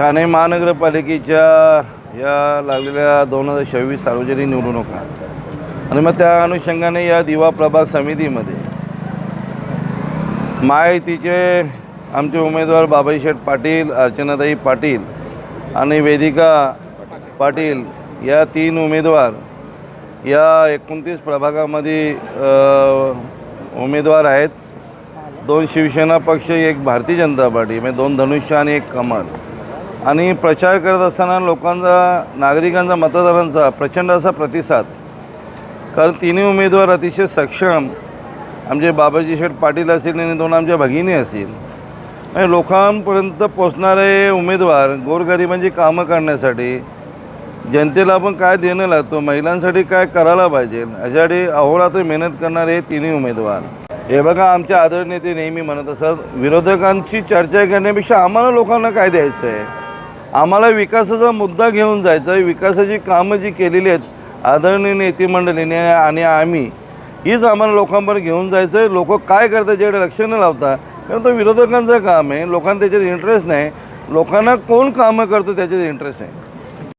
ठाणे महानगरपालिकेच्या या लागलेल्या 2026 सार्वजनिक निवडणुका आणि मग त्या अनुषंगाने या दिवा प्रभाग समितीमध्ये महायुतीचे आमचे उमेदवार बाबाजी शेठ पाटील, अर्चनाताई पाटील आणि वेदिका पाटील या 3 उमेदवार या 29 प्रभागामध्ये उमेदवार आहेत. 2 शिवसेना पक्ष, 1 भारतीय जनता पार्टी, म्हणजे 2 धनुष्य आणि 1 कमल. आणि प्रचार करत असताना लोकांचा, नागरिकांचा, मतदारांचा प्रचंड असा प्रतिसाद, कारण 3 उमेदवार अतिशय सक्षम, आमचे बाबाजी शेठ पाटील असतील आणि 2 आमच्या भगिनी असतील, आणि लोकांपर्यंत पोचणारे उमेदवार गोरगरिबांची कामं करण्यासाठी, जनतेला आपण काय देणं लागतो, महिलांसाठी काय करायला पाहिजे, यासाठी अहोरात्र मेहनत करणारे 3 उमेदवार. हे बघा, आमच्या आदरणीय नेते नेहमी म्हणत असतात, विरोधकांची चर्चा करण्यापेक्षा आम्हाला लोकांना काय द्यायचं आहे, आम्हाला विकासाचा मुद्दा घेऊन जायचा आहे. विकासाची कामं जी केलेली आहेत आदरणीय नेते मंडळीने आणि आम्ही, हीच आम्हाला लोकांपर्यंत घेऊन जायचं आहे. लोक काय करतात ज्याकडे लक्ष न लावता, कारण तो विरोधकांचं काम आहे, लोकांना त्याच्यात इंटरेस्ट नाही. लोकांना कोण कामं करतो त्याच्यात इंटरेस्ट आहे.